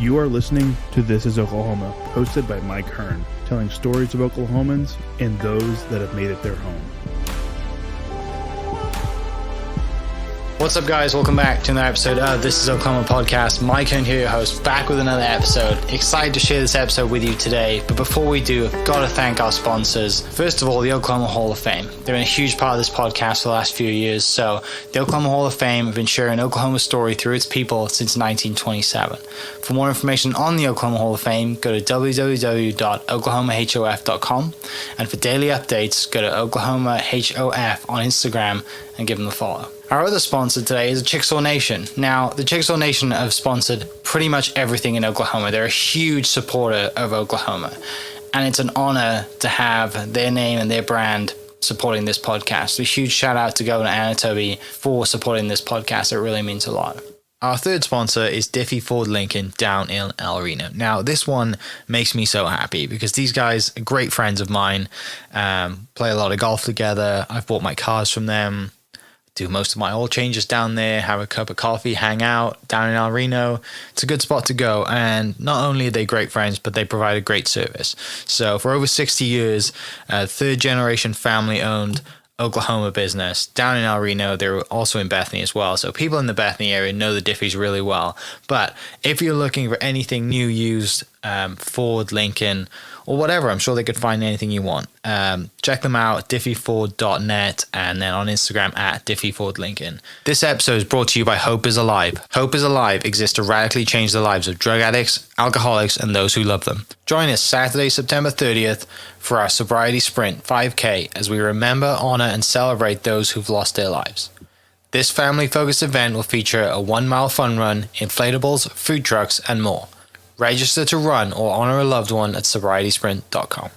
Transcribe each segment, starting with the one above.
You are listening to This is Oklahoma, hosted by Mike Hearn, telling stories of Oklahomans and those that have made it their home. What's up, guys? Welcome back to another episode of This is Oklahoma Podcast. Mike Hearn here, your host, back with another episode. Excited to share this episode with you today, but before we do, I've got to thank our sponsors. First of all, the Oklahoma Hall of Fame. They've been a huge part of this podcast for the last few years. So the Oklahoma Hall of Fame have been sharing Oklahoma's story through its people since 1927. For more information on the Oklahoma Hall of Fame, go to www.oklahomahof.com. And for daily updates, go to oklahomahof on Instagram and give them a follow. Our other sponsor today is Chickasaw Nation. Now, the Chickasaw Nation have sponsored pretty much everything in Oklahoma. They're a huge supporter of Oklahoma, and it's an honor to have their name and their brand supporting this podcast. A huge shout out to Governor Anatoby for supporting this podcast. It really means a lot. Our third sponsor is Diffie Ford Lincoln down in El Reno. Now, this one makes me so happy because these guys are great friends of mine, play a lot of golf together. I've bought my cars from them, do most of my oil changes down there, have a cup of coffee, hang out down in El Reno. It's a good spot to go. And not only are they great friends, but they provide a great service. So for over 60 years, third generation family owned Oklahoma business down in El Reno. They're also in Bethany as well. So people in the Bethany area know the Diffies really well. But if you're looking for anything new, used, Ford, Lincoln, or whatever, I'm sure they could find anything you want. Check them out, diffieford.net, and then on Instagram at diffiefordlincoln. This episode is brought to you by Hope is Alive. Hope is Alive exists to radically change the lives of drug addicts, alcoholics, and those who love them. Join us Saturday, September 30th for our Sobriety Sprint 5K as we remember, honor, and celebrate those who've lost their lives. This family-focused event will feature a 1-mile fun run, inflatables, food trucks, and more. Register to run or honor a loved one at sobrietysprint.com.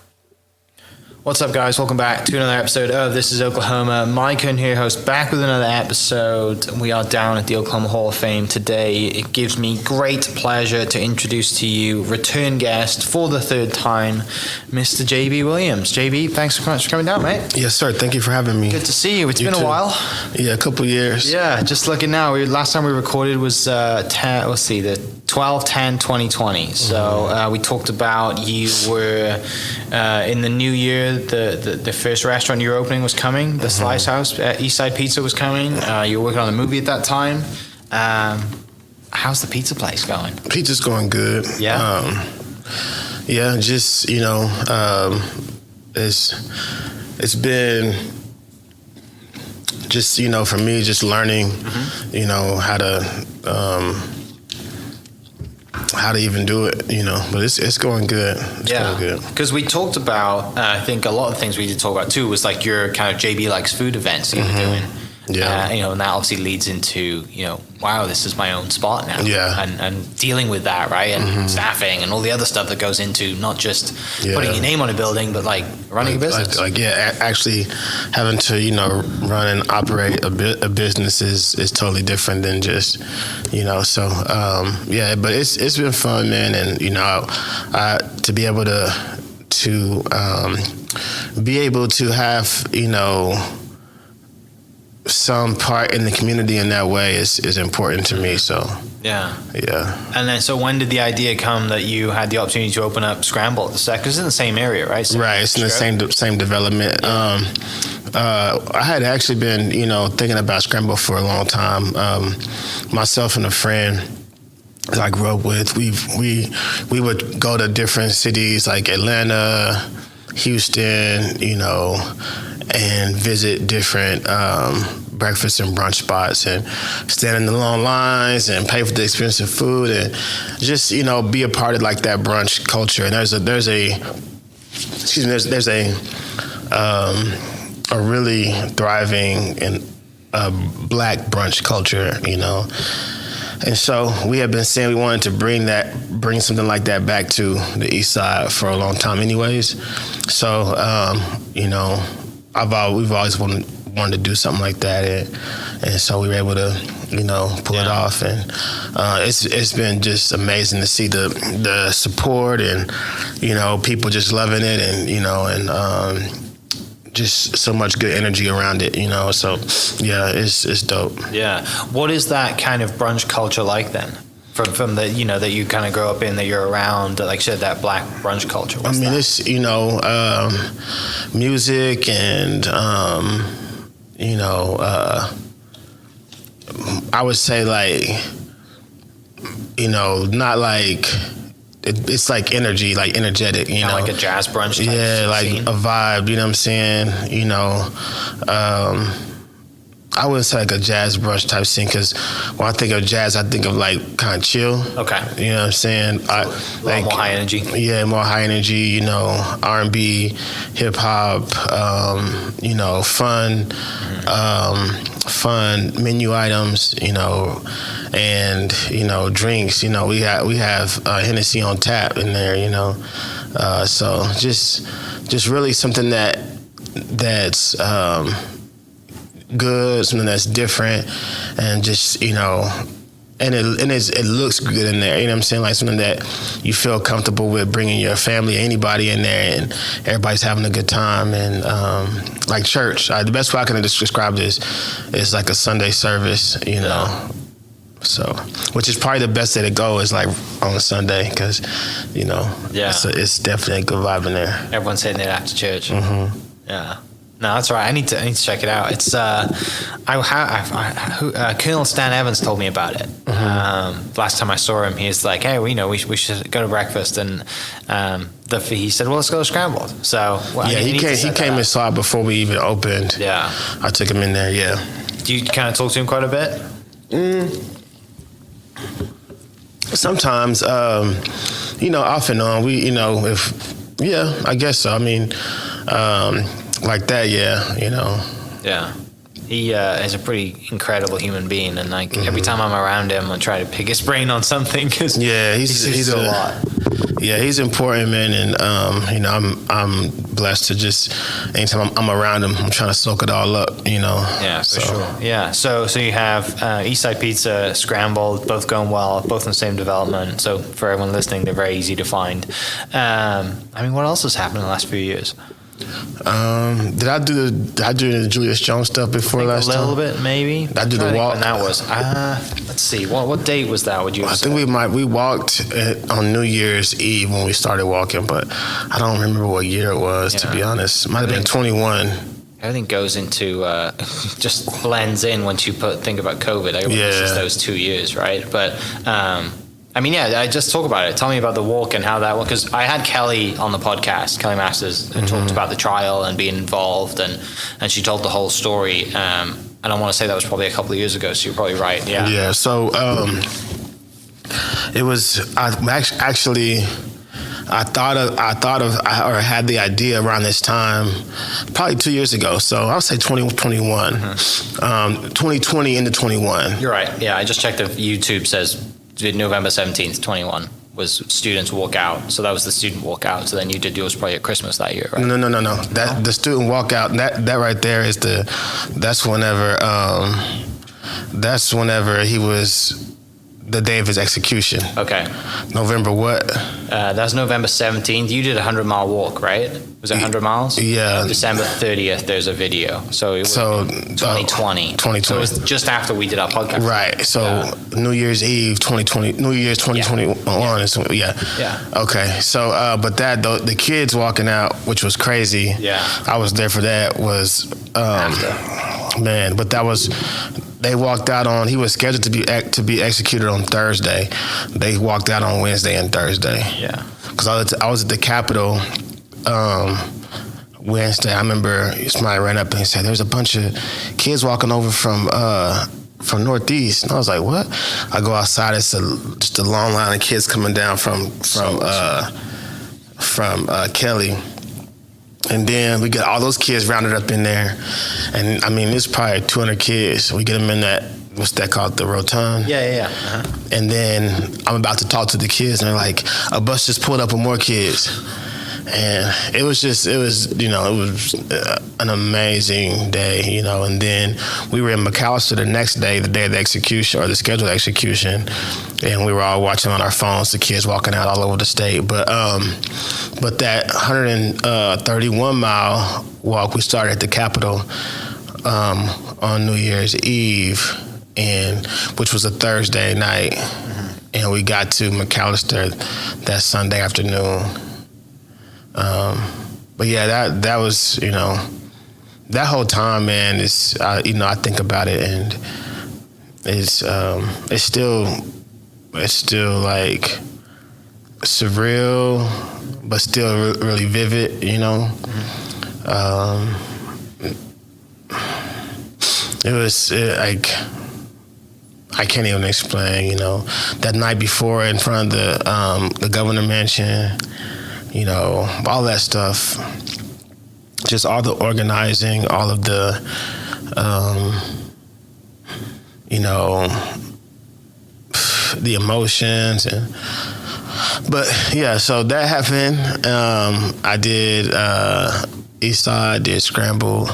What's up, guys? Welcome back to another episode of This is Oklahoma. Mike Hearn here, host, back with another episode. We are down at the Oklahoma Hall of Fame today. It gives me great pleasure to introduce to you return guest for the third time, Mr. Jabee Williams. Jabee, thanks so much for coming down, mate. Yes, sir. Thank you for having me. Good to see you. It's been a while. Yeah, a couple years. Yeah, just looking now. Last time we recorded was the 12/10/2020. So we talked about you were in the new year. The first restaurant you were opening was coming. The Slice House, Eastside Pizza was coming. You were working on a movie at that time. How's the pizza place going? Pizza's going good. Yeah. Yeah, just it's been just for me just learning how to even do it, but it's going good. It's going good. Because we talked about, I think a lot of the things we did talk about too was like your kind of JB Likes Food events that you were doing. Yeah. And that obviously leads into, wow, this is my own spot now. Yeah. And dealing with that, right? And staffing and all the other stuff that goes into not just putting your name on a building, but like running a business. Actually having to, run and operate a business is totally different than just, but it's been fun, man. And, to be able to have, some part in the community in that way is important to me. So yeah. And then, so when did the idea come that you had the opportunity to open up Scramble at the sec? Because it's in the same area, right? Right. It's in the same development. Yeah. I had actually been, thinking about Scramble for a long time. Myself and a friend that I grew up with, we would go to different cities like Atlanta, Houston, and visit different breakfast and brunch spots and stand in the long lines and pay for the expensive food and just, be a part of like that brunch culture. And there's a really thriving and black brunch culture, And so we have been saying we wanted to bring something like that back to the East Side for a long time anyways. So, we've always wanted to do something like that. And so we were able to, pull it off. And it's been just amazing to see the support and, people just loving it and, just so much good energy around it, So yeah, it's dope. Yeah. What is that kind of brunch culture like then? from the, you know, that you kind of grow up in, that you're around, like you said, that black brunch culture? What's that? It's, you know, music and, you know, I would say like, you know, not like, it's like energy, like energetic, you know. Like a jazz brunch type like scene. a vibe, you know what I'm saying? You know, I wouldn't say like a jazz brunch type scene, because when I think of jazz, I think of like kind of chill. Okay. You know what I'm saying? A lot more high energy. Yeah, more high energy, you know, R&B, hip hop, you know, fun menu items, you know, and, you know, drinks, you know, we have Hennessy on tap in there, you know. So just really something that's good, something that's different, and just, you know, and it looks good in there, you know what I'm saying? Like something that you feel comfortable with bringing your family, anybody in there, and everybody's having a good time. And like church, the best way I can describe this is like a Sunday service, you know. So, which is probably the best day to go is like on a Sunday, because, you know, it's definitely a good vibe in there. Everyone's hitting it after church. Mm-hmm. Yeah. No, that's right. I need to check it out. It's Colonel Stan Evans told me about it. Mm-hmm. Last time I saw him, he's like, "Hey, we should go to breakfast." And he said, "Well, let's go to Scrambled." So he came and saw it before we even opened. Yeah, I took him in there. Yeah. Do you kind of talk to him quite a bit? Sometimes, you know, off and on. We, you know, I guess so. I mean, like that, yeah, you know. Yeah. He is a pretty incredible human being, and like every time I'm around him, I try to pick his brain on something, because he's a lot. Yeah, he's important, man, and you know, I'm blessed to just anytime I'm around him, I'm trying to soak it all up, you know. Yeah, for sure. Yeah, so you have Eastside Pizza, Scrambled, both going well, both in the same development. So for everyone listening, they're very easy to find. I mean, what else has happened in the last few years? Did I do the Julius Jones stuff before last time? A little bit, maybe. I did the walk. When that was. Let's see. What date was that? Would you? I think we walked on New Year's Eve when we started walking, but I don't remember what year it was. To be honest, it might have been 21. Everything goes into just blends in once you think about COVID. I guess it's those 2 years, right? But I mean, I just talk about it. Tell me about the walk and how that went, because I had Kelly on the podcast, Kelly Masters, and talked about the trial and being involved, and she told the whole story. And I want to say that was probably a couple of years ago, so you're probably right. Yeah. Yeah. So it was actually. I had the idea around this time, probably 2 years ago. So I'll say 2021, 2020 into 21. You're right. Yeah, I just checked. If YouTube says November 17th, 21 was students walk out. So that was the student walkout. So then you did yours probably at Christmas that year, right? No. That the student walkout. That right there is that's whenever he was. The day of his execution. Okay. November what? That was November 17th. You did a 100-mile walk, right? Was it 100 miles? Yeah. December 30th, there's a video. So it was 2020. 2020. So it was just after we did our podcast. Right. So New Year's Eve 2020. New Year's 2021. Yeah. Okay. So, but the kids walking out, which was crazy. Yeah. I was there for that. Was man, but that was. They walked out on. He was scheduled to be executed on Thursday. They walked out on Wednesday and Thursday. Yeah. Because I was at the Capitol Wednesday. I remember somebody ran up and said, "There's a bunch of kids walking over from Northeast," and I was like, "What?" I go outside. It's just a long line of kids coming down from Kelly. And then we get all those kids rounded up in there. And I mean, it's probably 200 kids. We get them in that, what's that called? The rotund? Yeah. And then I'm about to talk to the kids, and they're like, a bus just pulled up with more kids. And it was an amazing day, you know. And then we were in McAllister the next day, the day of the execution, or the scheduled execution, and we were all watching on our phones, the kids walking out all over the state. But that 131-mile walk, we started at the Capitol on New Year's Eve, which was a Thursday night. And and we got to McAllister that Sunday afternoon. But yeah, that was, that whole time, man, is, I think about it, and it's still like surreal, but still really vivid, It was like, I can't even explain, that night before in front of the governor mansion, all that stuff, just all the organizing, all of the, the emotions, but yeah, so that happened. I did Eastside, did Scramble.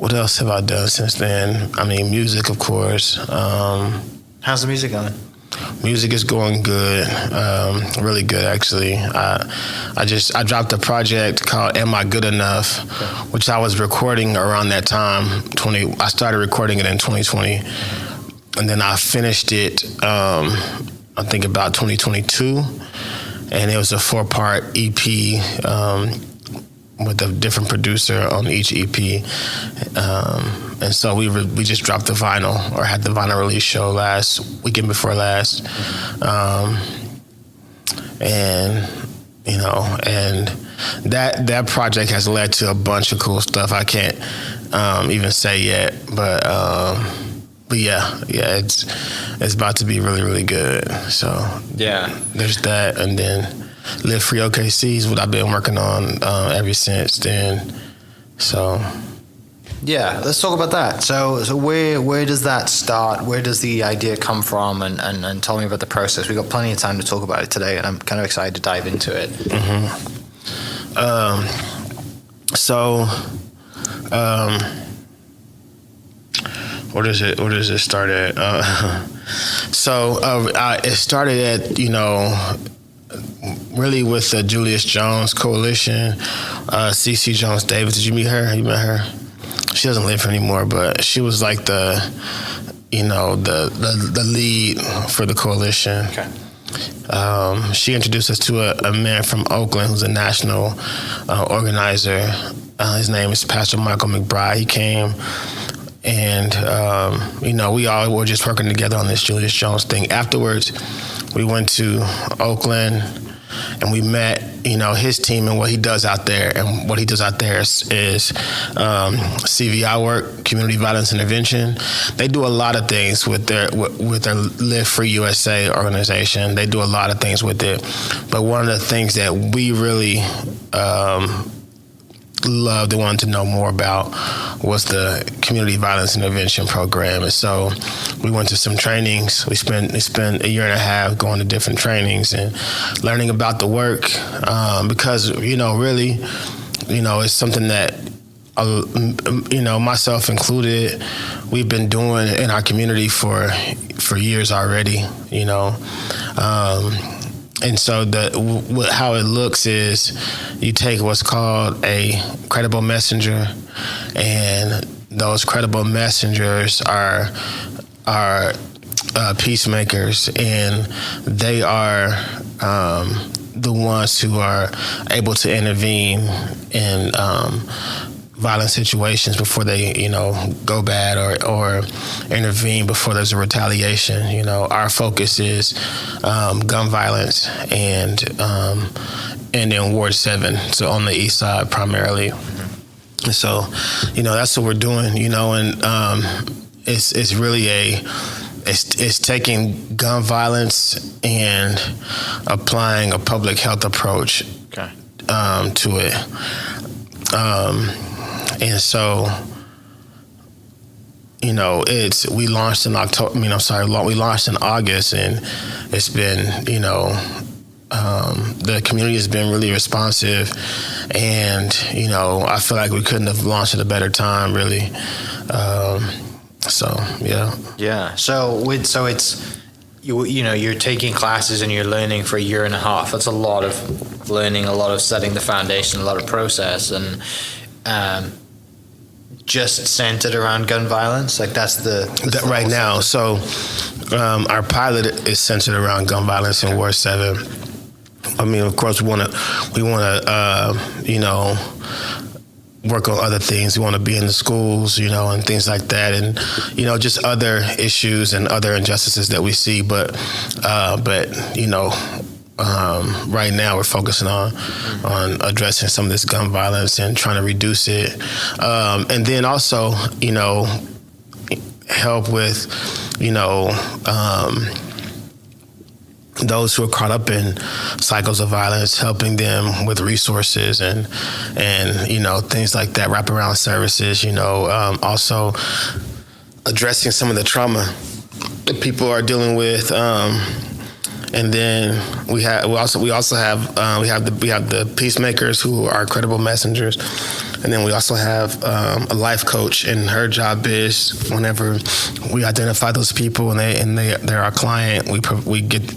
What else have I done since then? I mean, music, of course. How's the music going? Music is going good, really good actually. I dropped a project called "Am I Good Enough," which I was recording around that time. I started recording it in 2020, and then I finished it. I think about 2022, and it was a 4-part EP. With a different producer on each EP, and so we just dropped the vinyl, or had the vinyl release show weekend before last, and and that project has led to a bunch of cool stuff I can't even say yet, but yeah, it's about to be really, really good. So yeah, there's that, and then Live Free OKC is what I've been working on ever since then. So yeah, let's talk about that. So where does that start? Where does the idea come from? And tell me about the process. We've got plenty of time to talk about it today, and I'm kind of excited to dive into it. Where does it start at? It started at, really with the Julius Jones Coalition, CeCe Jones Davis. Did you meet her? You met her? She doesn't live here anymore, but she was like the lead for the coalition. Okay. She introduced us to a man from Oakland who's a national organizer. His name is Pastor Michael McBride. He came, and we all were just working together on this Julius Jones thing. Afterwards, we went to Oakland, and we met, his team and what he does out there. And what he does out there is CVI work, community violence intervention. They do a lot of things with their Live Free USA organization. They do a lot of things with it. But one of the things that we really loved and wanted to know more about was the community violence intervention program. And so we went to some trainings. We spent a year and a half going to different trainings and learning about the work, because really, it's something that myself included, we've been doing in our community for years already. And so how it looks is you take what's called a credible messenger, and those credible messengers are peacemakers, and they are the ones who are able to intervene in violent situations before they, go bad, or intervene before there's a retaliation. Our focus is gun violence and in Ward 7, so on the east side primarily. And so, that's what we're doing, and it's really it's taking gun violence and applying a public health approach to it. And so, we launched in October. We launched in August, and it's been, the community has been really responsive, and I feel like we couldn't have launched at a better time, really. Yeah. So it's you're taking classes and you're learning for a year and a half. That's a lot of learning, a lot of setting the foundation, a lot of process, and just centered around gun violence. Like that's the right now. So Our pilot is centered around gun violence in Ward 7. I mean, of course, we want to, work on other things. We want to be in the schools, and things like that, and just other issues and other injustices that we see. But right now we're focusing on addressing some of this gun violence and trying to reduce it, and then also help with those who are caught up in cycles of violence, helping them with resources and things like that, wraparound services, also addressing some of the trauma that people are dealing with. And then we also have the peacemakers who are credible messengers, and then we also have a life coach, and her job is whenever we identify those people and they're our client, we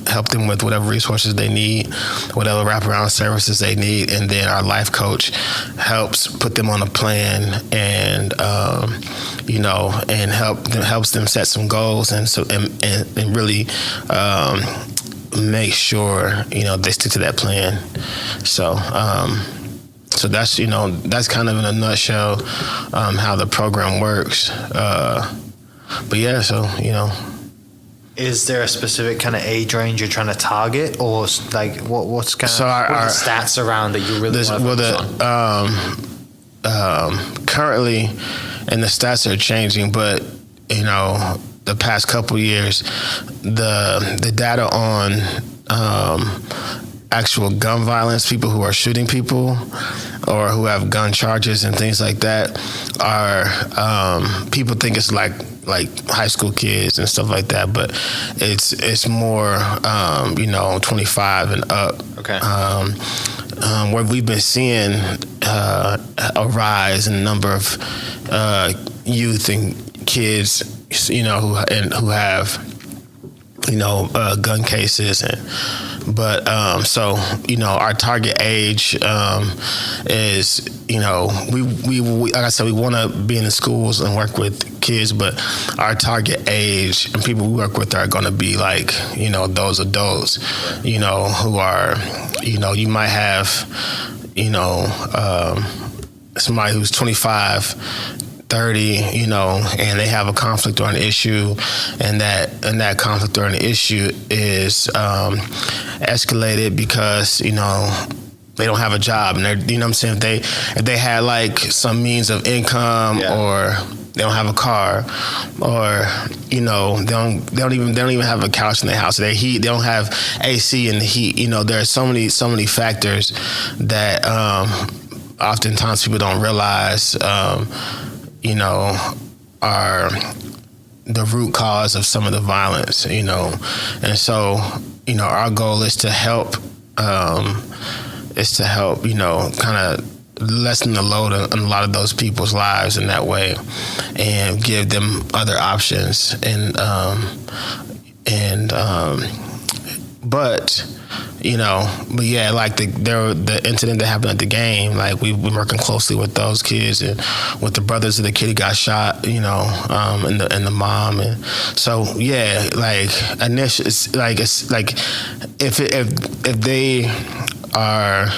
help them with whatever resources they need, whatever wraparound services they need, and then our life coach helps put them on a plan and and helps them set some goals and really make sure they stick to that plan. So that's that's kind of in a nutshell how the program works. But yeah, so Is there a specific kind of age range you're trying to target, or like what's kind of what are the stats around that you really want to focus on? Currently, and the stats are changing, but the past couple years, the data on actual gun violence, people who are shooting people or who have gun charges and things like that, are people think it's like high school kids and stuff like that, but it's more 25 and up. Okay. Where we've been seeing a rise in the number of youth and kids who have gun cases, but our target age is we like I said, we want to be in the schools and work with kids, but our target age and people we work with are going to be like those adults who are you might have somebody who's 25, 30, and they have a conflict or an issue, and that conflict or an issue is escalated because they don't have a job, and they're what I'm saying, if they had like some means of income, or they don't have a car, or they don't even have a couch in their house. They don't have AC in the heat. There are so many factors that oftentimes people don't realize are the root cause of some of the violence, and so our goal is to help kind of lessen the load on a lot of those people's lives in that way, and give them other options, but yeah, like the incident that happened at the game, like we've been working closely with those kids and with the brothers of the kid who got shot, and the mom, and so yeah, like initially, it's like if they are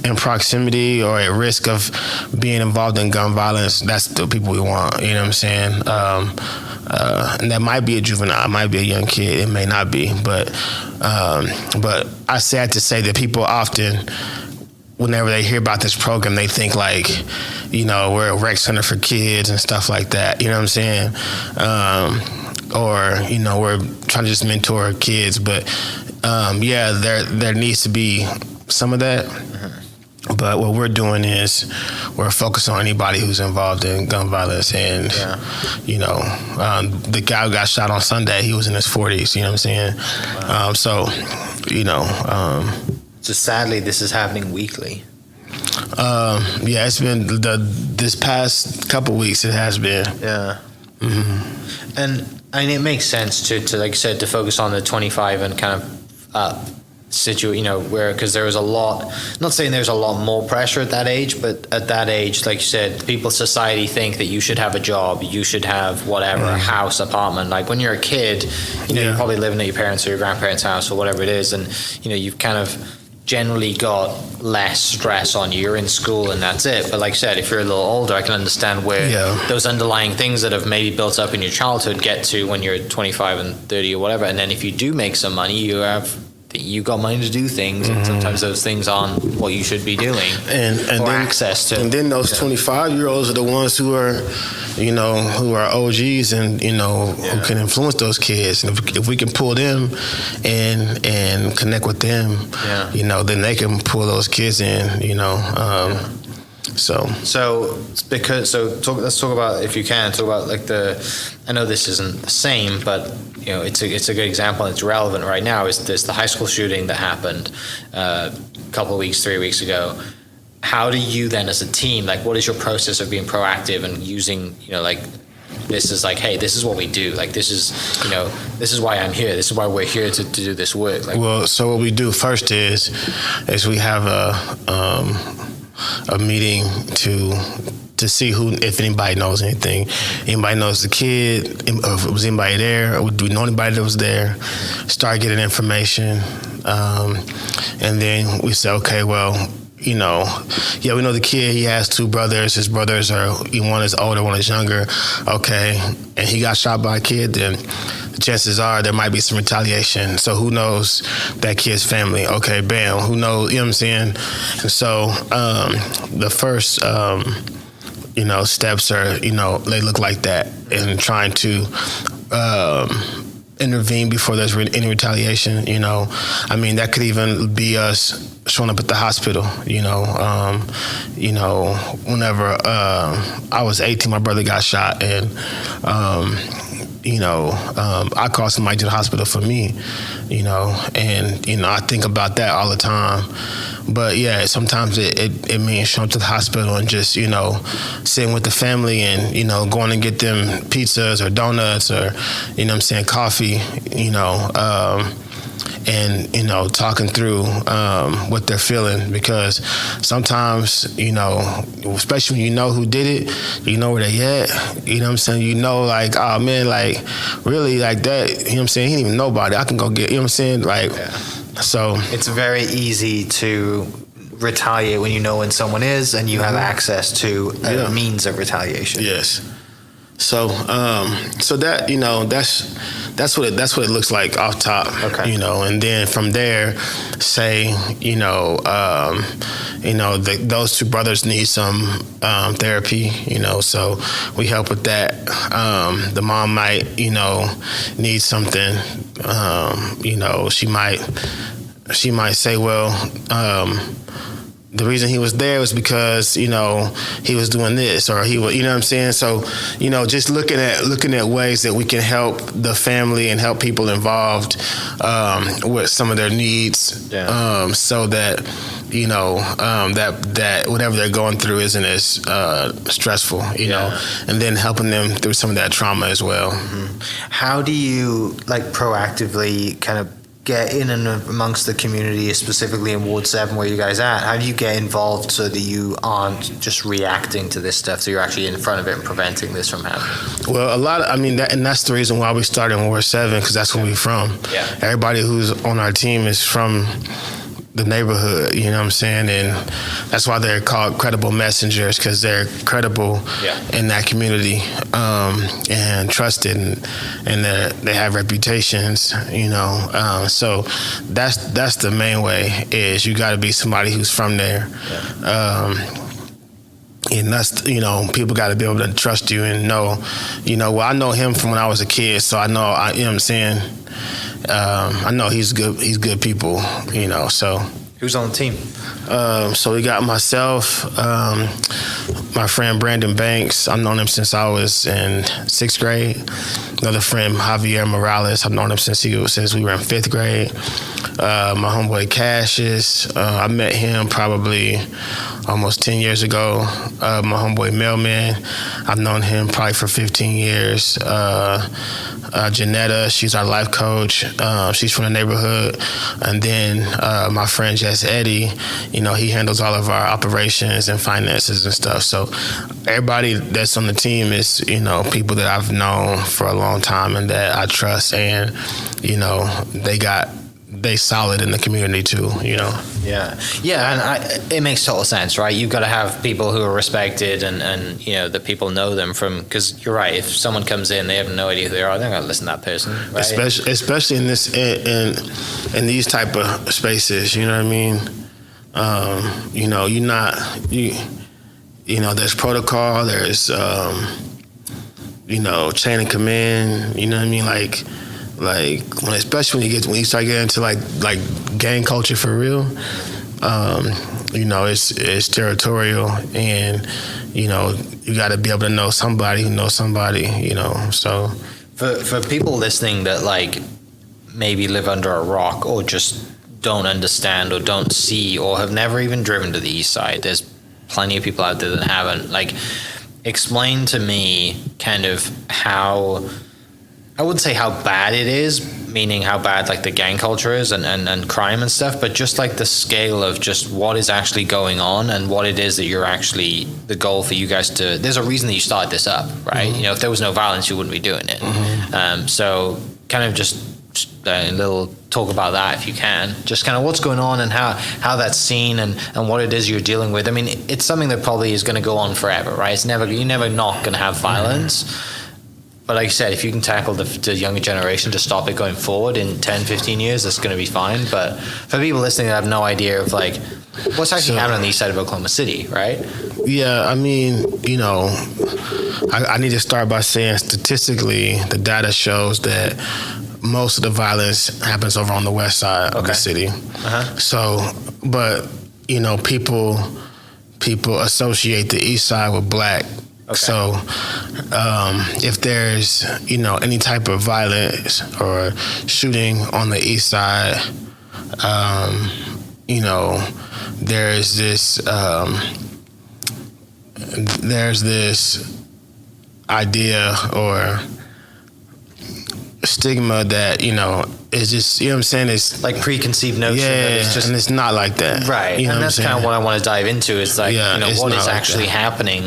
in proximity or at risk of being involved in gun violence, that's the people we want. You know what I'm saying? And that might be a juvenile, it might be a young kid, it may not be, but I sad to say that people often, whenever they hear about this program, they think like, we're a rec center for kids and stuff like that. You know what I'm saying? Or we're trying to just mentor kids, but yeah, there needs to be some of that. But what we're doing is we're focused on anybody who's involved in gun violence. And, the guy who got shot on Sunday, he was in his 40s, you know what I'm saying? Wow. So sadly, this is happening weekly. Yeah, it's been this past couple weeks, it has been. Yeah. And it makes sense to like you said, to focus on the 25 and kind of where, because there was a lot, not saying there's a lot more pressure at that age, but at that age, like you said, people, society think that you should have a job, you should have whatever, a house, apartment. Like when you're a kid, you're probably living at your parents' or your grandparents' house or whatever it is, and you've kind of generally got less stress on you. You're in school and that's it. But like I said, if you're a little older, I can understand where those underlying things that have maybe built up in your childhood get to when you're 25 and 30 or whatever. And then if you do make some money, you got money to do things, and sometimes those things aren't what you should be doing, and then access to. And then those 25-year-olds are the ones who are, who are OGs, and who can influence those kids. And if we can pull them and connect with them, then they can pull those kids in. Let's talk about, if you can, talk about like I know this isn't the same, but it's a good example, and it's relevant right now, is this the high school shooting that happened a couple of weeks, 3 weeks ago. How do you then as a team, like what is your process of being proactive and using, this is like, hey, this is what we do. Like this is why I'm here. This is why we're here to do this work. So what we do first is we have a meeting to see if anybody knows anything. Anybody knows the kid, if was anybody there, or do we know anybody that was there? Start getting information. And then we say, okay, well, we know the kid, he has 2 brothers. His brothers one is older, one is younger. Okay, and he got shot by a kid, then the chances are there might be some retaliation. So who knows that kid's family? Okay, bam, who knows, you know what I'm saying? And so the first steps are, they look like that, and trying to intervene before there's any retaliation. That could even be us showing up at the hospital. Whenever I was 18, my brother got shot, and I called somebody to the hospital for me, and I think about that all the time. But yeah, sometimes it means showing up to the hospital and just, sitting with the family and, going and get them pizzas or donuts or, coffee, and, talking through what they're feeling. Because sometimes, especially when you know who did it, you know where they at, like, oh man, like really like that, he didn't even know about it. I can go get, So it's very easy to retaliate when you know when someone is, and you have access to a means of retaliation. Yes. So that that's what it looks like off top. Okay. And then from there, say those 2 brothers need some therapy. So we help with that. The mom might need something. She might say, well, the reason he was there was because, he was doing this, or he was, what I'm saying? So, just looking at ways that we can help the family and help people involved with some of their needs, so that, that whatever they're going through isn't as stressful, and then helping them through some of that trauma as well. Mm-hmm. How do you proactively kind of get in and amongst the community, specifically in Ward 7 where you guys are at? How do you get involved so that you aren't just reacting to this stuff, so you're actually in front of it and preventing this from happening? Well, and that's the reason why we started in Ward 7, because that's where we're from. Yeah. Everybody who's on our team is from the neighborhood, you know what I'm saying? And that's why they're called credible messengers, because they're credible in that community, and trusted, and they have reputations, so that's the main way, is you got to be somebody who's from there. And that's, people got to be able to trust you and know, well, I know him from when I was a kid, so I know, you know what I'm saying? I know he's good people, so. Who's on the team? So we got myself, my friend Brandon Banks. I've known him since I was in 6th grade. Another friend, Javier Morales. I've known him since we were in 5th grade. My homeboy Cassius. I met him probably almost 10 years ago. My homeboy Mailman. I've known him probably for 15 years. Janetta, she's our life coach. She's from the neighborhood. And then my friend Jess Eddie, he handles all of our operations and finances and stuff. So everybody that's on the team is, people that I've known for a long time and that I trust, and, they solid in the community too, Yeah, and it makes total sense, right? You've got to have people who are respected and that people know them from, because you're right, if someone comes in, they have no idea who they are, they're not going to listen to that person, right? Especially in this, in these type of spaces, you know what I mean? There's protocol, there's, chain of command, you know what I mean? Especially when you start getting into like gang culture for real, it's territorial, and you got to be able to know somebody who knows somebody, So for people listening that maybe live under a rock or just don't understand or don't see or have never even driven to the east side, there's plenty of people out there that haven't. Explain to me kind of how. I wouldn't say how bad it is, meaning how bad the gang culture is and crime and stuff, but just the scale of just what is actually going on and what it is that you're actually, the goal for you guys to, there's a reason that you started this up, right? Mm-hmm. If there was no violence, you wouldn't be doing it. Mm-hmm. So kind of just a little talk about that if you can, just kind of what's going on and how that's seen and what it is you're dealing with. I mean, it's something that probably is going to go on forever, right? You're never not going to have violence. Mm-hmm. But like I said, if you can tackle the younger generation to stop it going forward in 10, 15 years, that's going to be fine. But for people listening that have no idea of what's actually happening on the east side of Oklahoma City, right? Yeah, I mean, I need to start by saying statistically, the data shows that most of the violence happens over on the west side of the city. Uh-huh. So, but, people associate the east side with black. Okay. So, if there's, any type of violence or shooting on the east side, there's this idea or stigma that, it's just, what I'm saying? It's preconceived notion. Yeah, that it's just, and it's not like that. Right. And that's kind of what I want to dive into is what is actually happening,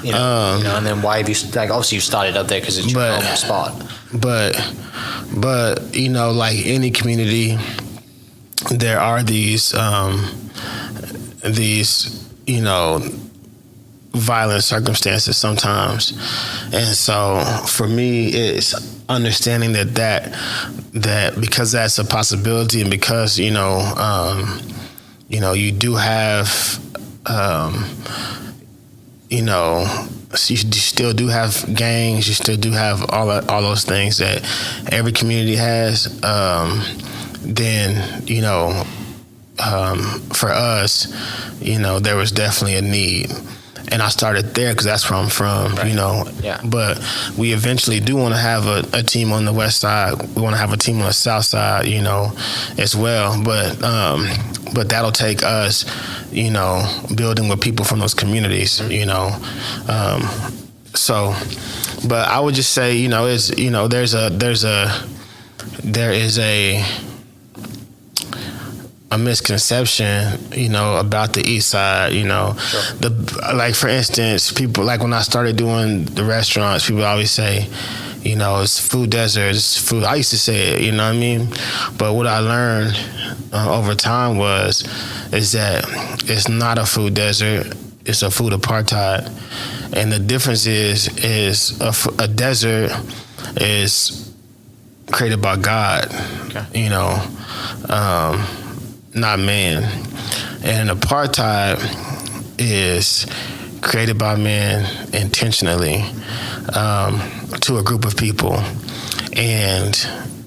and then why have you, obviously you started up there because it's your home spot. But, like any community, there are these violent circumstances sometimes. And so for me, it's understanding that because that's a possibility, and because, you do have, you still do have gangs, you still do have all those things that every community has, then, for us, there was definitely a need. And I started there because that's where I'm from, right. Yeah. But we eventually do want to have a team on the west side. We want to have a team on the south side, as well. But that'll take us, building with people from those communities, So, but I would just say, there is a misconception, about the east side, Sure. For instance, people, when I started doing the restaurants, people always say, it's food desert, it's food. I used to say it, you know what I mean? But what I learned over time is that it's not a food desert, it's a food apartheid. And the difference is a desert is created by God, okay. Not man. And apartheid is created by man intentionally to a group of people. And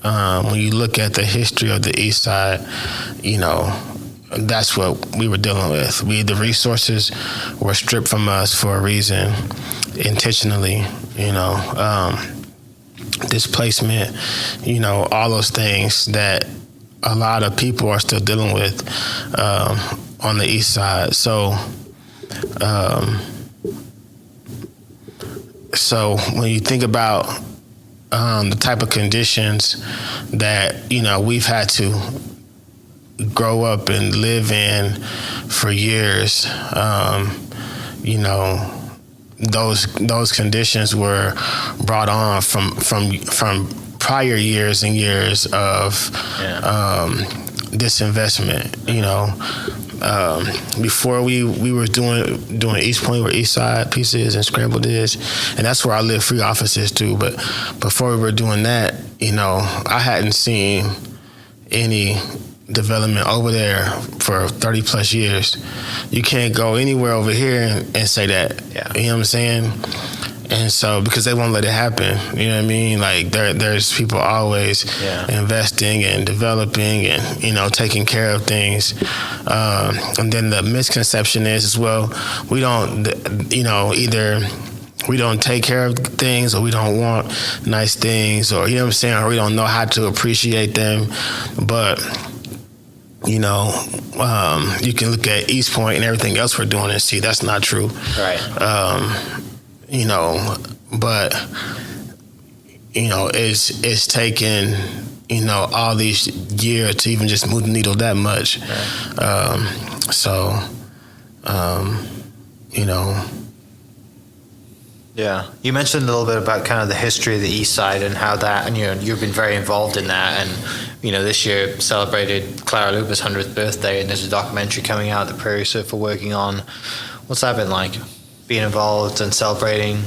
when you look at the history of the east side, that's what we were dealing with. The resources were stripped from us for a reason, intentionally, displacement, all those things that a lot of people are still dealing with on the east side. So So when you think about the type of conditions that, we've had to grow up and live in for years, those conditions were brought on from prior years and years of disinvestment. Before we were doing East Point, where East Side Pieces and Scrambled is, and that's where I live, free offices too. But before we were doing that, I hadn't seen any development over there for 30 plus years. You can't go anywhere over here and say that. Yeah. You know what I'm saying? And so, because they won't let it happen, you know what I mean? Like, there's people always investing and developing and, taking care of things. And then the misconception is, as well, we don't, either we don't take care of things, or we don't want nice things, or, or we don't know how to appreciate them. But, you can look at East Point and everything else we're doing and see that's not true. Right. But it's taken all these years to even just move the needle that much. Yeah, you mentioned a little bit about kind of the history of the East Side and how that, and you've been very involved in that, and this year celebrated Clara Lupa's 100th birthday, and there's a documentary coming out that Prairie Surf are working on. What's that been like, being involved and celebrating,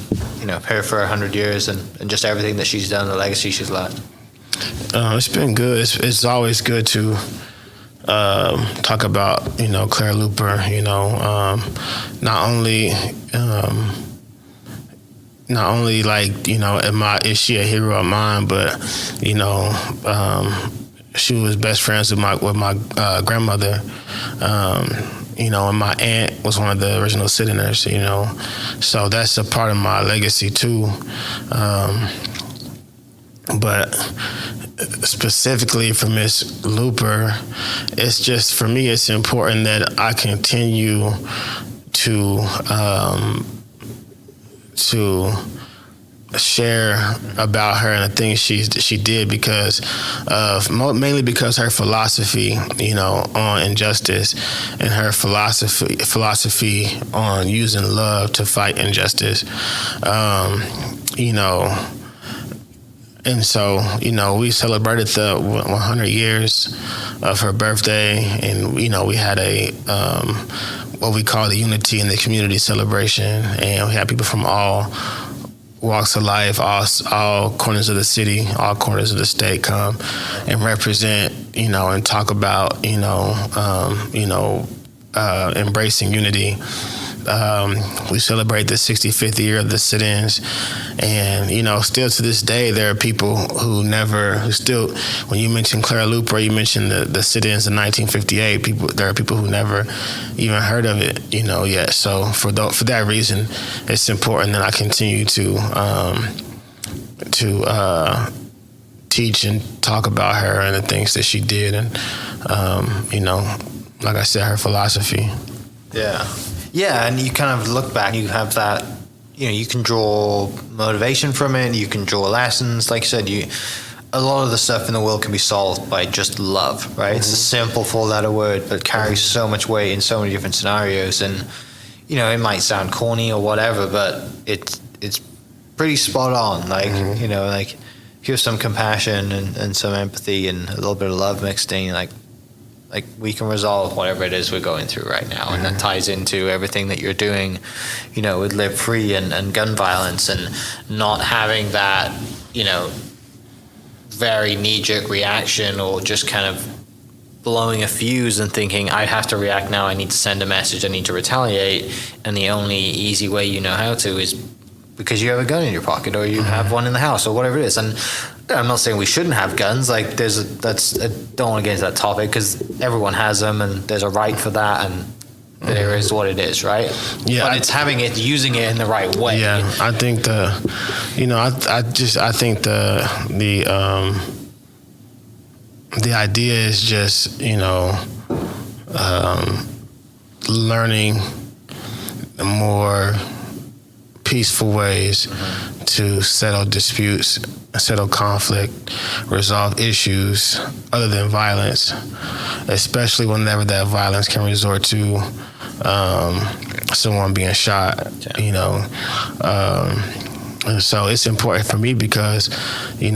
her for 100 years and just everything that she's done, the legacy she's left? It's been good. It's always good to talk about Clara Lupa. Not only like is she a hero of mine, but she was best friends with my grandmother. And my aunt was one of the original sit-inners, so that's a part of my legacy too. But specifically for Miss Luper, it's just, for me, it's important that I continue to share about her and the things she did, because of mainly because her philosophy, on injustice, and her philosophy on using love to fight injustice, And so, we celebrated the 100 years of her birthday, and we had a what we call the Unity in the Community celebration, and we had people from all walks of life, all corners of the city, all corners of the state come and represent, and talk about, embracing unity. We celebrate the 65th year of the sit-ins, and still to this day there are people who still, when you mention Clara Lupa, you mention the sit-ins in 1958. There are people who never even heard of it, yet. So for that reason, it's important that I continue to teach and talk about her and the things that she did, and like I said, her philosophy. Yeah, and you kind of look back, you have that, you can draw motivation from it, you can draw lessons. Like you said, a lot of the stuff in the world can be solved by just love, right? Mm-hmm. It's a simple four-letter word, but carries so much weight in so many different scenarios. And, it might sound corny or whatever, but it's pretty spot on. Like, like if you have some compassion and some empathy and a little bit of love mixed in, like we can resolve whatever it is we're going through right now. And that ties into everything that you're doing, with Live Free and gun violence, and not having that, very knee-jerk reaction, or just kind of blowing a fuse and thinking, I have to react now, I need to send a message, I need to retaliate. And the only easy way you know how to is because you have a gun in your pocket, or you have one in the house, or whatever it is. And I'm not saying we shouldn't have guns. Like, I don't want to get into that topic, because everyone has them, and there's a right for that, and there is what it is, right? Yeah, but it's using it in the right way. Yeah, I think I think the idea is just learning more peaceful ways to settle disputes, settle conflict, resolve issues other than violence, especially whenever that violence can resort to someone being shot, you know. And so it's important for me because, I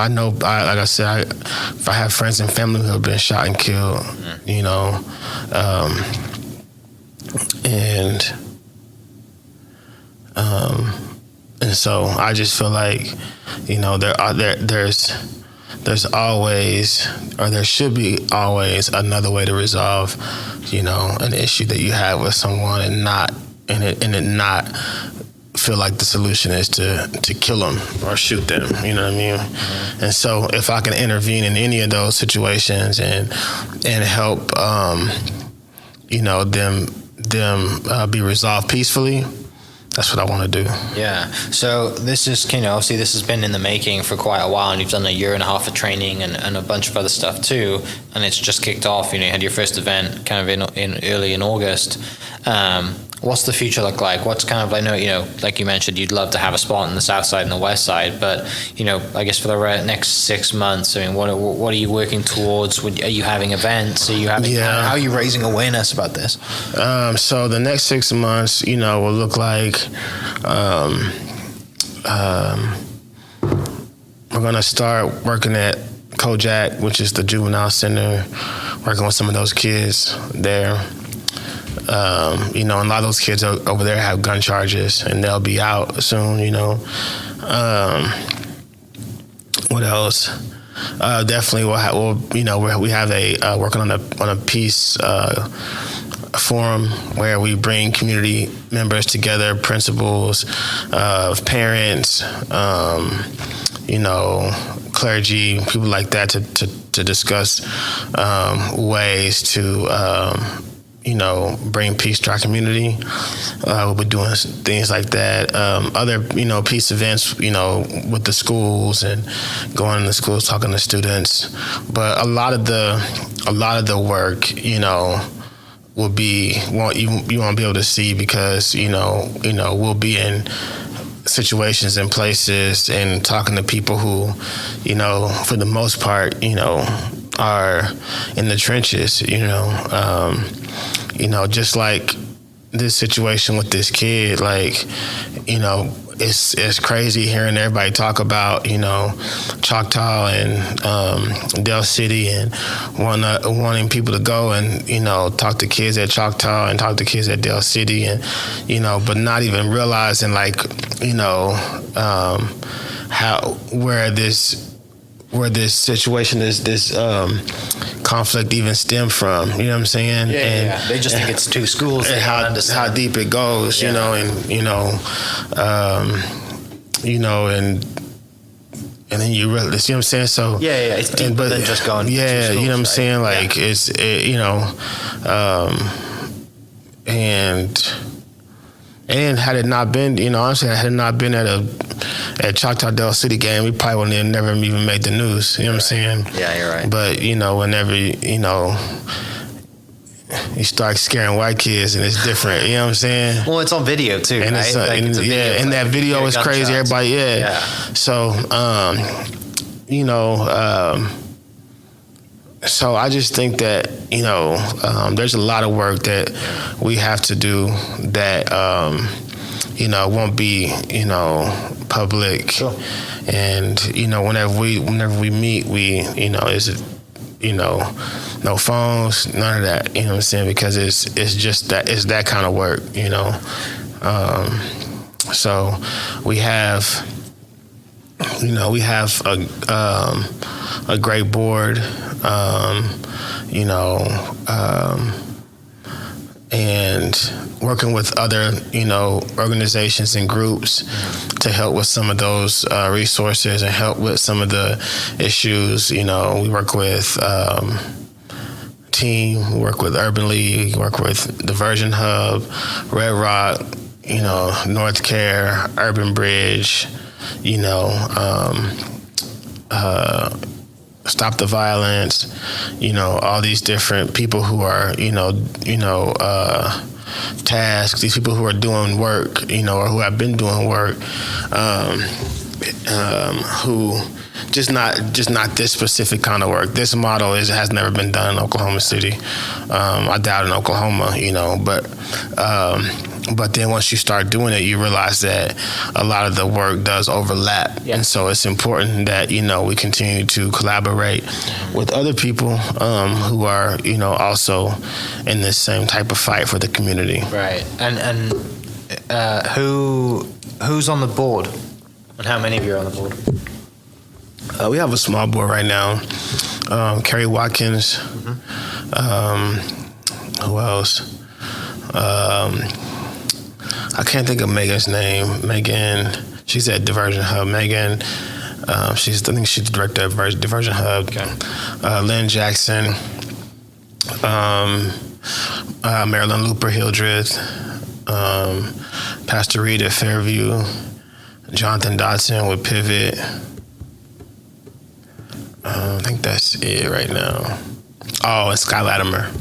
know, like I said, if I have friends and family who have been shot and killed, and so I just feel like, there's always, or there should be always, another way to resolve, an issue that you have with someone, and not feel like the solution is to kill them or shoot them. You know what I mean? Mm-hmm. And so if I can intervene in any of those situations and help, them be resolved peacefully, that's what I want to do. Yeah. So this is, obviously this has been in the making for quite a while, and you've done a year and a half of training and a bunch of other stuff too, and it's just kicked off. You had your first event kind of in early in August. What's the future look like? What's kind of, I know, like you mentioned, you'd love to have a spot on the south side and the west side, but, I guess for the next 6 months, I mean, what are you working towards? Are you having events? How are you raising awareness about this? So the next 6 months, will look like, we're going to start working at Kojak, which is the juvenile center, working with some of those kids there. And a lot of those kids over there have gun charges, and they'll be out soon. What else? Definitely, we have working on a peace forum where we bring community members together, principals, parents, clergy, people like that, to discuss ways to bring peace to our community. We'll be doing things like that. Other, peace events, with the schools and going to the schools, talking to students. But a lot of the work, you won't be able to see because, we'll be in situations and places and talking to people who, for the most part, are in the trenches, just like this situation with this kid, like, it's crazy hearing everybody talk about, Choctaw and Del City, and wanting people to go and, talk to kids at Choctaw and talk to kids at Del City, and, but not even realizing, like, where this situation is, this conflict even stem from, you know what I'm saying? Yeah. They just think it's two schools. And how deep it goes, and then you really, see what I'm saying? So it's deeper than just going. Yeah, schools, you know what I'm right? saying? Like and had it not been, honestly, had it not been at Choctaw Del City game, we probably would have never even made the news. You know what I'm saying? Yeah, you're right. But, whenever, you start scaring white kids, and it's different. You know what I'm saying? Well, it's on video too, and right? And that video is crazy. Everybody, So, so I just think that, there's a lot of work that we have to do that, won't be, public. Sure. And, whenever we meet, no phones, none of that, you know what I'm saying? Because it's just that, it's that kind of work, So we have a great board, and working with other, organizations and groups to help with some of those resources and help with some of the issues. We work with Team, we work with Urban League, work with Diversion Hub, Red Rock, North Care, Urban Bridge, Stop the Violence, all these different people who are, tasks, these people who are doing work, or who have been doing work, who just not this specific kind of work. This model has never been done in Oklahoma City. I doubt in Oklahoma, but then once you start doing it, you realize that a lot of the work does overlap. Yeah. And so it's important that, we continue to collaborate with other people who are, also in this same type of fight for the community. Right. And who's on the board? And how many of you are on the board? We have a small board right now. Kerry Watkins. Who else? I can't think of Megan's name. Megan, she's at Diversion Hub. Megan, I think she's the director of Diversion Hub. Okay. Lynn Jackson, Marilyn Looper Hildreth, Pastor Reed at Fairview, Jonathan Dodson with Pivot. I think that's it right now. Oh, and Sky Latimer.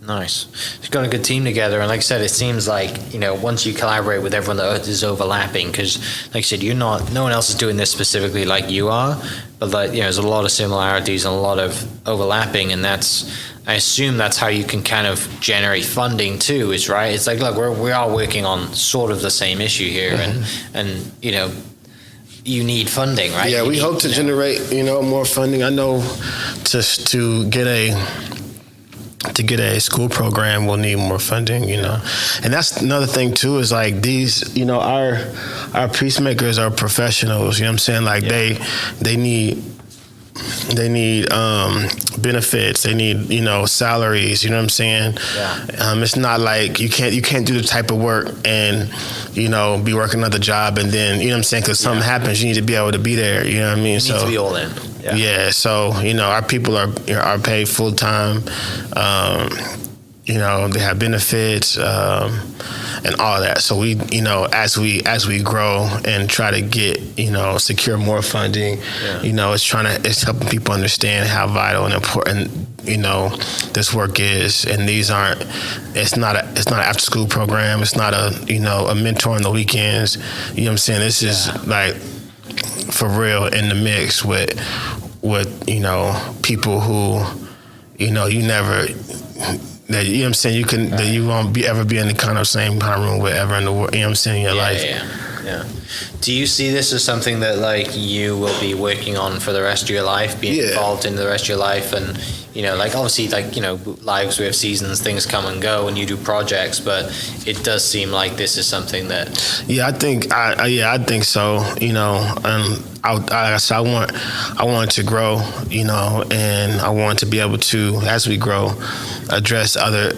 Nice. You've got a good team together, and like I said, it seems like once you collaborate with everyone, that is overlapping. Because, like I said, no one else is doing this specifically like you are, but there's a lot of similarities and a lot of overlapping, and I assume that's how you can kind of generate funding too. Is right. It's like, look, we are working on sort of the same issue here, and you need funding, right? Yeah, we hope to generate more funding. I know to get a school program, we'll need more funding, And that's another thing too, is like these, our peacemakers are professionals, what I'm saying? Like they need benefits, they need, salaries, what I'm saying? Yeah. It's not like you can't do the type of work and, be working another job and then, what I'm saying? Because something happens, you need to be able to be there, what I mean? You need to be all in. Yeah, so our people are paid full time. They have benefits and all that. So we, as we grow and try to get, secure more funding, it's helping people understand how vital and important, this work is. And it's not an after school program. It's not a mentor on the weekends. What I'm saying? This is like for real in the mix with people who you never that what I'm saying, that you won't ever be in the same kind of room with ever in the world, what I'm saying, in your life. Yeah. Do you see this as something that you will be working on for the rest of your life, being involved in the rest of your life? And obviously lives, we have seasons, things come and go and you do projects, but it does seem like this is something that I think so, and I want it to grow, and I want to be able to, as we grow, address other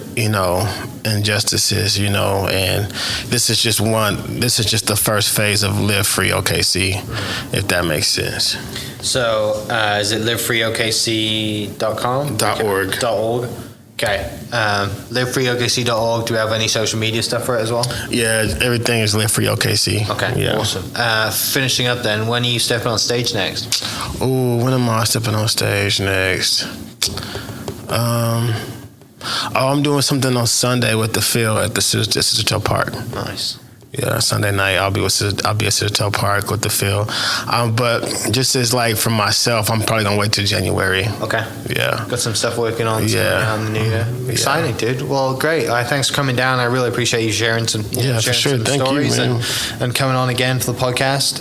injustices, and this is just the first phase of Live Free OKC, if that makes sense. So is it livefreeokc.com? .org. Okay. Livefreeokc.org. Do we have any social media stuff for it as well? Yeah, everything is Live Free OKC. Okay, yeah. Awesome. Finishing up then, when are you stepping on stage next? Ooh, when am I stepping on stage next? I'm doing something on Sunday with the Phil at the Citadel Park. Nice. Yeah, Sunday night I'll be at Citadel Park with the Phil. But just as for myself, I'm probably gonna wait till January. Okay. Yeah. Got some stuff working on. On the new year. Exciting, dude. Well, great. Thanks for coming down. I really appreciate you sharing some. Yeah, for sure. Thank stories you, man. and coming on again for the podcast.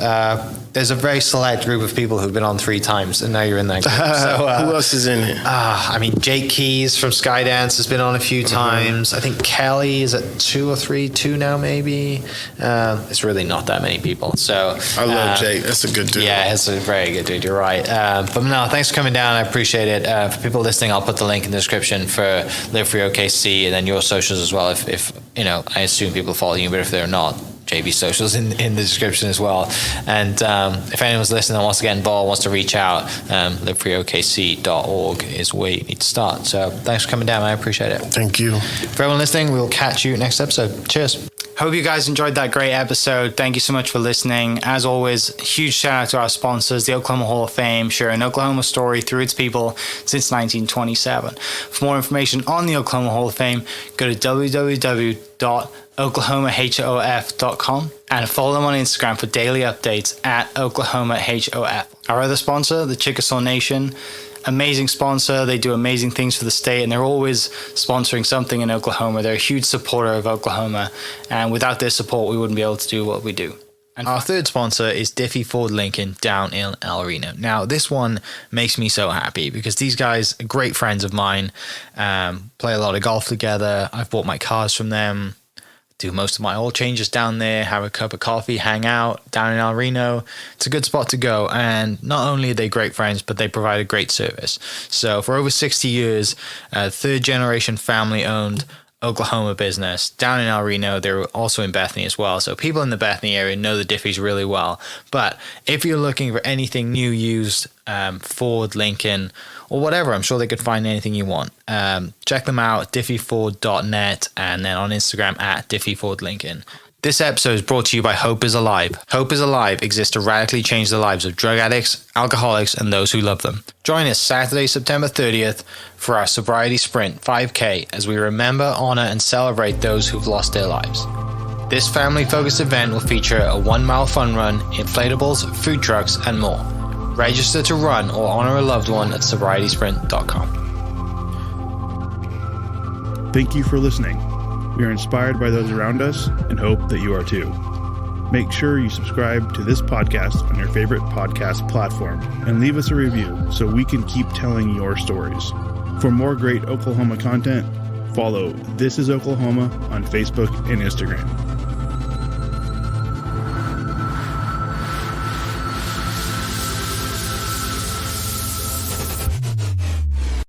There's a very select group of people who've been on 3 times, and now you're in that group. So, who else is in it? Jake Keys from Skydance has been on a few times. I think Kelly is at 2 or 3, 2 now maybe. It's really not that many people. So I love Jake. That's a good dude. Yeah, it's a very good dude. You're right. But no, thanks for coming down. I appreciate it. For people listening, I'll put the link in the description for Live Free OKC and then your socials as well. If I assume people follow you, but if they're not, JB socials in the description as well. And if anyone's listening and wants to get involved, wants to reach out, livefreeokc.org is where you need to start. So thanks for coming down, man. I appreciate it. Thank you. For everyone listening, we'll catch you next episode. Cheers. Hope you guys enjoyed that great episode. Thank you so much for listening. As always, huge shout out to our sponsors, the Oklahoma Hall of Fame, sharing Oklahoma story through its people since 1927. For more information on the Oklahoma Hall of Fame, go to www.oklahomahof.com and follow them on Instagram for daily updates at oklahomahof. Our other sponsor, the Chickasaw Nation, amazing sponsor. They do amazing things for the state, and they're always sponsoring something in Oklahoma. They're a huge supporter of Oklahoma, and without their support, we wouldn't be able to do what we do. And our third sponsor is Diffie Ford Lincoln down in El Reno. Now, this one makes me so happy because these guys are great friends of mine, play a lot of golf together. I've bought my cars from them, do most of my oil changes down there, have a cup of coffee, hang out down in El Reno. It's a good spot to go. And not only are they great friends, but they provide a great service. So for over 60 years, third generation family owned Oklahoma business down in El Reno. They're also in Bethany as well. So people in the Bethany area know the Diffies really well. But if you're looking for anything new, used, Ford, Lincoln, or whatever, I'm sure they could find anything you want. Check them out, diffieford.net, and then on Instagram at diffiefordlincoln. This episode is brought to you by Hope is Alive. Hope is Alive exists to radically change the lives of drug addicts, alcoholics, and those who love them. Join us Saturday, September 30th for our Sobriety Sprint 5K as we remember, honor, and celebrate those who've lost their lives. This family-focused event will feature a 1-mile fun run, inflatables, food trucks, and more. Register to run or honor a loved one at sobrietysprint.com. Thank you for listening. We are inspired by those around us and hope that you are too. Make sure you subscribe to this podcast on your favorite podcast platform and leave us a review so we can keep telling your stories. For more great Oklahoma content, follow This Is Oklahoma on Facebook and Instagram.